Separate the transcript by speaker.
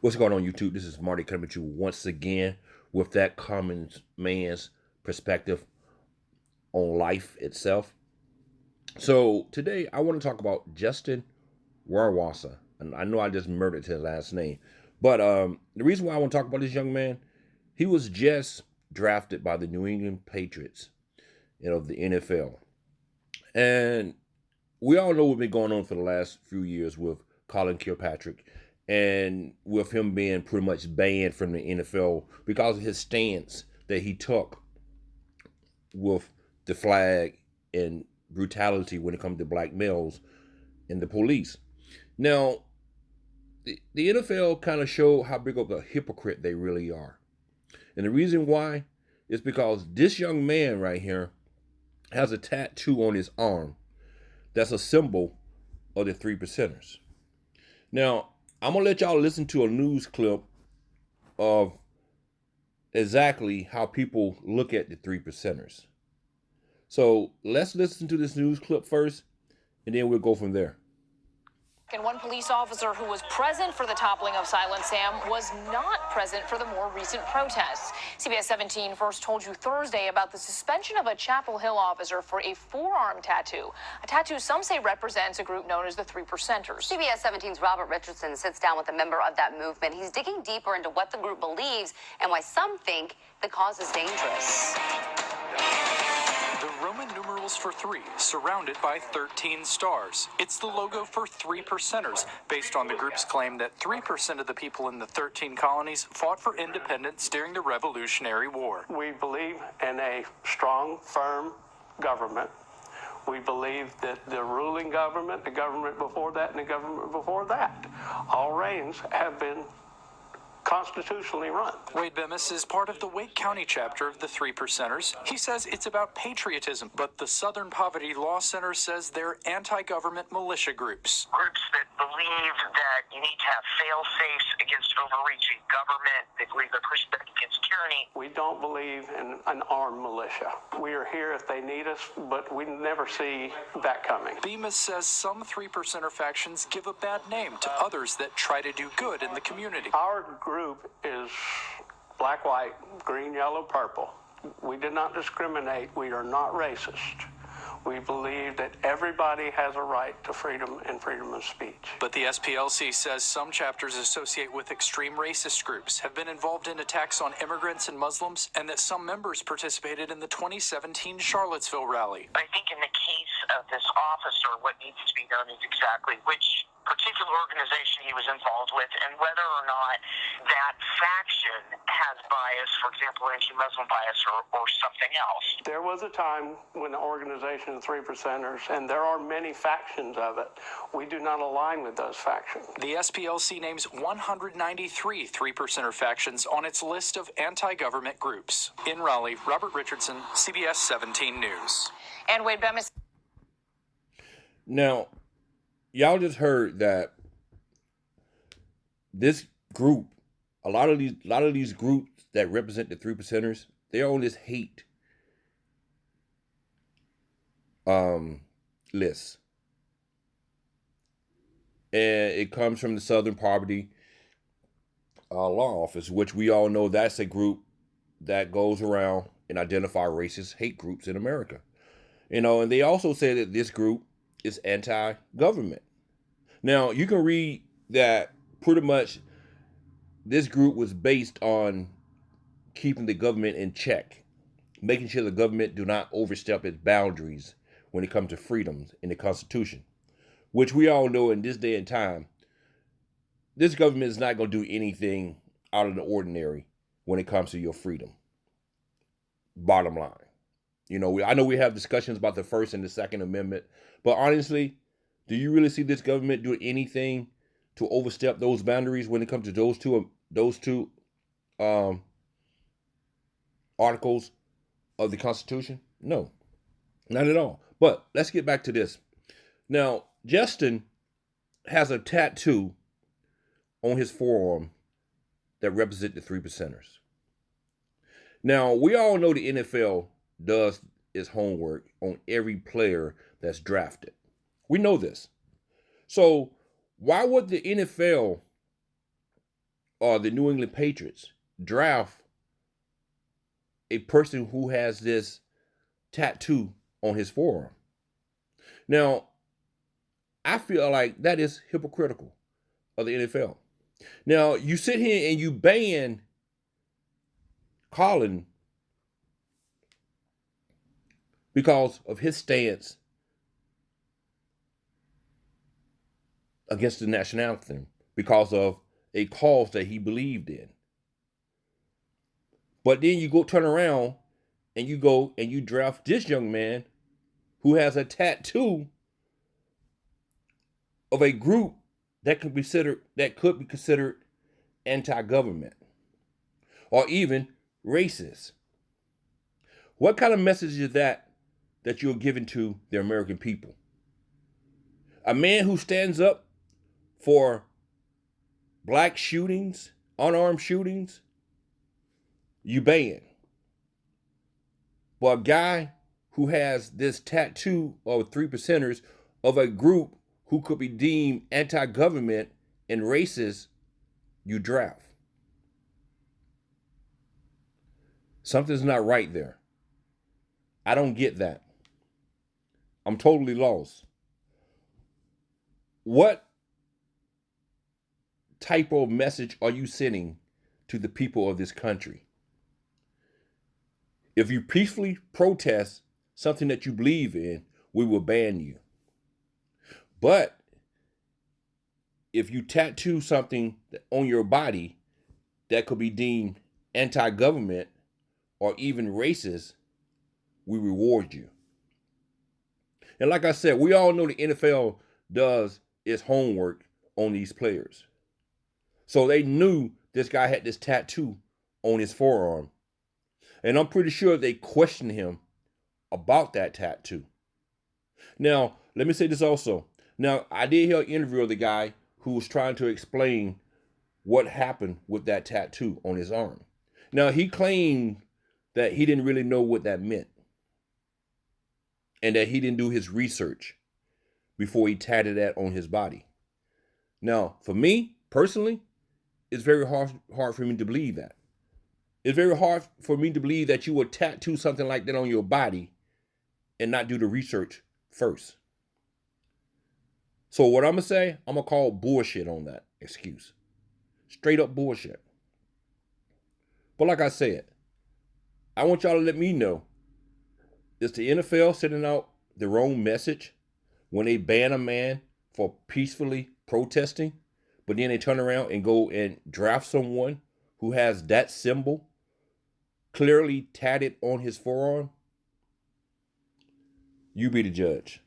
Speaker 1: What's going on, YouTube? This is Marty coming at you once again with that common man's perspective on life itself. So today I want to talk about Justin Rohrwasser, and I know I just murdered his last name, but the reason why I want to talk about this young man, he was just drafted by the New England Patriots, the NFL, and we all know what's been going on for the last few years with Colin Kilpatrick and with him being pretty much banned from the NFL because of his stance that he took with the flag and brutality when it comes to black males and the police. Now, the NFL kind of showed how big of a hypocrite they really are. And the reason why is because this young man right here has a tattoo on his arm that's a symbol of the three percenters. Now, I'm going to let y'all listen to a news clip of exactly how people look at the three percenters. So let's listen to this news clip first, and then we'll go from there.
Speaker 2: And one police officer who was present for the toppling of Silent Sam was not present for the more recent protests. CBS 17 first told you Thursday about the suspension of a Chapel Hill officer for a forearm tattoo, a tattoo some say represents a group known as the Three Percenters.
Speaker 3: CBS 17's Robert Richardson sits down with a member of that movement. He's digging deeper into what the group believes and why some think the cause is dangerous.
Speaker 4: The Roman numerals for 3, surrounded by 13 stars. It's the logo for Three Percenters, based on the group's claim that 3% of the people in the 13 colonies fought for independence during the Revolutionary War.
Speaker 5: We believe in a strong, firm government. We believe that the ruling government, the government before that, and the government before that, all reigns have been constitutionally run.
Speaker 4: Wade Bemis is part of the Wake County chapter of the Three Percenters. He says it's about patriotism, but the Southern Poverty Law Center says they're anti-government militia groups.
Speaker 6: Groups that believe that you need to have fail-safes against overreaching government. They believe they're pushing back against tyranny.
Speaker 5: We don't believe in an armed militia. We are here if they need us, but we never see that coming.
Speaker 4: Bemis says some Three Percenter factions give a bad name to others that try to do good in the community.
Speaker 5: Our group is black, white, green, yellow, purple. We did not discriminate. We are not racist. We believe that everybody has a right to freedom and freedom of speech.
Speaker 4: But the SPLC says some chapters associate with extreme racist groups, have been involved in attacks on immigrants and Muslims, and that some members participated in the 2017 Charlottesville rally.
Speaker 6: I think in the case of this officer, what needs to be done is exactly which particular organization he was involved with and whether or not that faction has bias, for example, anti-Muslim bias or something else. There
Speaker 5: was a time when the organization of Three Percenters, and there are many factions of it, we do not align with those factions.
Speaker 4: The SPLC names 193 Three Percenter factions on its list of anti-government groups. In Raleigh, Robert Richardson, CBS 17 News.
Speaker 2: And Wade Bemis.
Speaker 1: Now, y'all just heard that this group, a lot of these groups that represent the Three Percenters, they're on this hate list, and it comes from the Southern Poverty Law Office, which we all know that's a group that goes around and identify racist hate groups in America. And they also say that this group is anti-government. Now, you can read that pretty much this group was based on keeping the government in check, making sure the government do not overstep its boundaries when it comes to freedoms in the Constitution, which we all know in this day and time, this government is not going to do anything out of the ordinary when it comes to your freedom. Bottom line. I know we have discussions about the First and the Second Amendment, but honestly, do you really see this government doing anything to overstep those boundaries when it comes to those two articles of the Constitution? No, not at all. But let's get back to this. Now, Justin has a tattoo on his forearm that represents the Three Percenters. Now, we all know the NFL does its homework on every player that's drafted. We know this. So why would the NFL or the New England Patriots draft a person who has this tattoo on his forearm. Now, I feel like that is hypocritical of the NFL. Now, you sit here and you ban Colin because of his stance against the national anthem, because of a cause that he believed in. But then you go turn around and you go and you draft this young man who has a tattoo of a group that could be considered anti-government or even racist. What kind of message is that you're giving to the American people? A man who stands up for black shootings, unarmed shootings, you ban. But a guy who has this tattoo of 3%ers of a group who could be deemed anti-government and racist, you draft. Something's not right there. I don't get that. I'm totally lost. What type of message are you sending to the people of this country? If you peacefully protest something that you believe in, we will ban you. But if you tattoo something on your body that could be deemed anti-government or even racist, we reward you. And like I said, we all know the NFL does its homework on these players. So they knew this guy had this tattoo on his forearm. And I'm pretty sure they questioned him about that tattoo. Now, let me say this also. Now, I did hear an interview of the guy who was trying to explain what happened with that tattoo on his arm. Now, he claimed that he didn't really know what that meant and that he didn't do his research before he tatted that on his body. Now, for me, personally, it's very hard for me to believe that. It's very hard for me to believe that you would tattoo something like that on your body and not do the research first. So what I'm going to say, I'm going to call bullshit on that excuse. Straight up bullshit. But like I said, I want y'all to let me know, is the NFL sending out the wrong message when they ban a man for peacefully protesting, but then they turn around and go and draft someone who has that symbol clearly tatted on his forearm? You be the judge.